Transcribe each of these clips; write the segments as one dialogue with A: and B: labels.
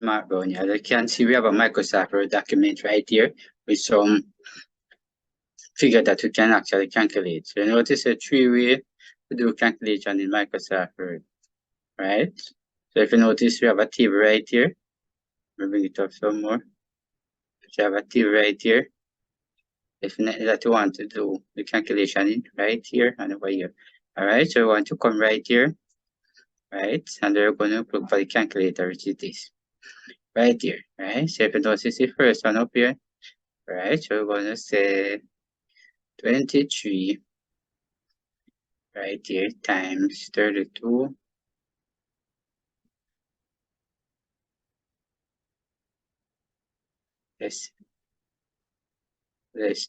A: Markdown. Yeah, you can see we have a Microsoft Word document right here with some figure that we can actually calculate. So you notice a 3-way to do calculation in Microsoft Word, right? So if you notice, we have a table right here. We'll bring it up some more. So you have a table right here. Definitely that you want to do the calculation in right here and over here. All right, so we want to come right here, right? And we're going to look for the calculator, which is this right here, right? So if you notice the first one up here, right? So we're going to say 23 right here times 32. Let's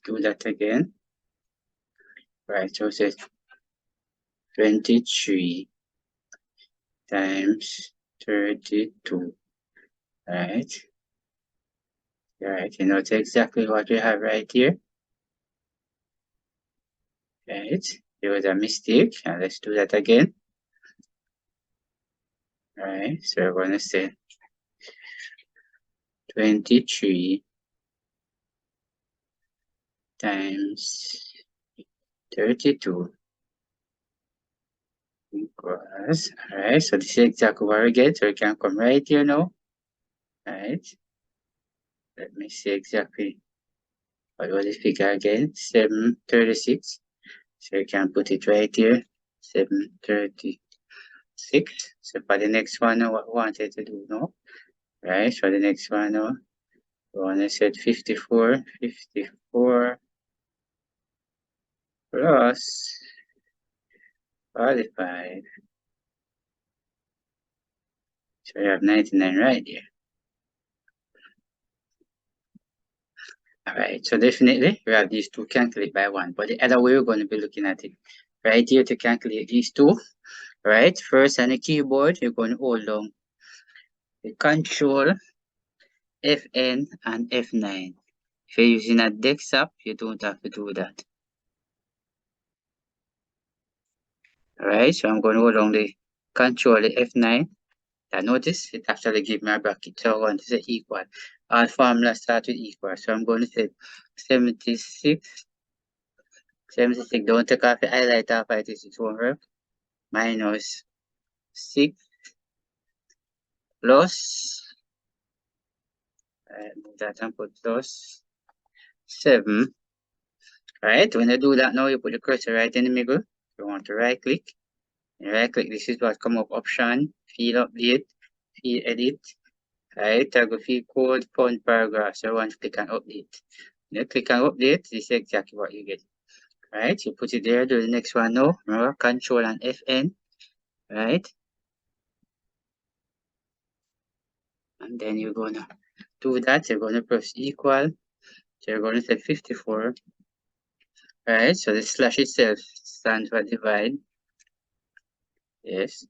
A: do that again. Right, so it's 23 times 32. Right. Right, you know exactly what we have right here. Right, there was a mistake, and let's do that again. Right, so we're going to say 23 times 32 equals, alright, so this is exactly what we get, so we can come right here now. Right, let me see exactly what was the figure again, 736. So you can put it right here, 736. So for the next one, what we wanted to do now, right? For the next one now, we want to set 54 plus 45. So we have 99 right here. Alright, so definitely we have these two calculate by 1, but the other way we're going to be looking at it right here to calculate these two. Right, first on the keyboard, you're going to hold down the Control, Fn, and F9. If you're using a desktop, you don't have to do that. Alright, so I'm going to hold down the Control, the F9. Now notice it actually gives me a bracket, so I want to say equal. All formulas start with equal, so I'm going to say 76. Don't take off the highlight off it, it won't work. Minus 6 plus, move that and put plus 7. Right, when you do that now, you put the cursor right in the middle. You want to right click. And right click, this is what come up, option, field update, field edit. Right, toggle field code, font paragraph. So you want to click on update. When you click on update, this is exactly what you get. Right, you put it there, do the next one now. Remember, Control and Fn. Right. And then you're gonna do that. You're gonna press equal. So you're gonna say 54. Right, so the slash itself stands for divide. Yes,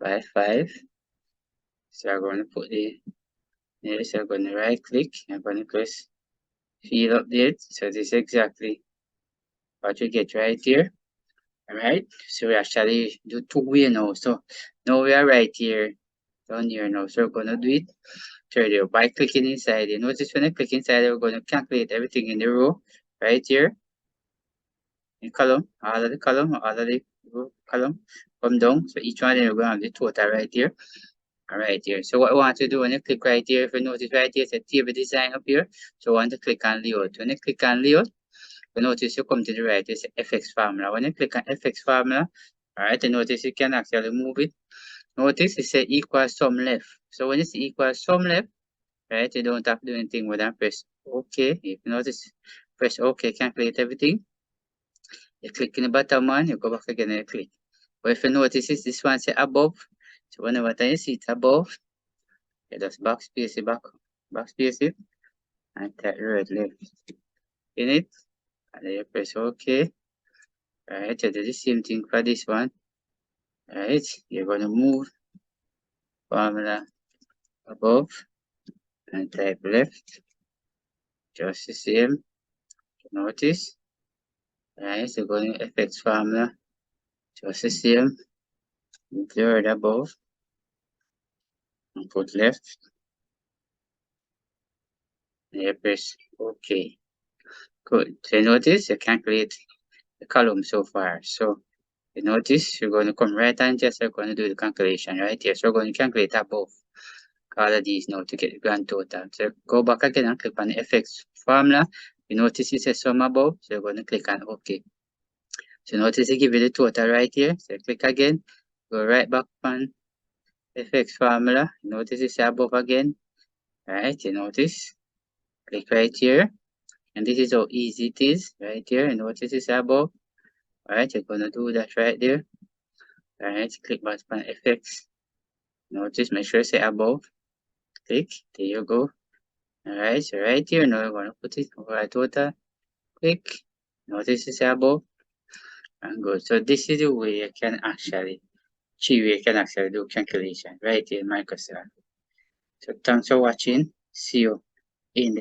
A: by 5. So I'm going to put the, yes, I'm going to right click. I'm going to press field update. So this is exactly what you get right here. Alright, so we actually do 2-way now. So now we are right here, down here now. So we're going to do it further by clicking inside. You notice when I click inside, we're going to calculate everything in the row right here. In column, all of the column, all of the row column come down. So each one of them we're going to have the total right here. Right here. So what I want to do when you click right here, if you notice right here, it's a table design up here. So I want to click on layout. When you click on layout, you notice you come to the right, it's FX formula. When you click on FX formula, alright, you notice you can actually move it. Notice it says equal sum left. So when it's equal sum left, right, you don't have to do anything with that. Press OK. If you notice, press OK, calculate everything. You click in the bottom one, you go back again and you click. But if you notice, this one say above. So whenever you see it above, you just backspace it backspace it, and type right left in it, and then you press OK. Right, you do the same thing for this one. Right, you're gonna move formula above and type left, just the same. Notice, right, so going to FX formula, just the same. Clear it above and put left. and you press OK. Good. So you notice you calculate the column so far. So you notice you're going to come right and just you're going to do the calculation right here. So we're going to calculate above all of these now to get the grand total. So go back again and click on the FX formula. You notice it says sum above, so you're going to click on OK. So notice it give you the total right here. So click again, go right back on FX formula. You notice it say above again. Right, you notice. Click right here. And this is how easy it is right here. You notice it say above. Alright, you're gonna do that right there. Alright, click back on FX. Notice, make sure say above. Click, there you go. Alright, so right here, now we're gonna put it over total. Click, notice it's above. And good. So this is the way you can actually, do calculation right here in Microsoft. So thanks for watching. See you in the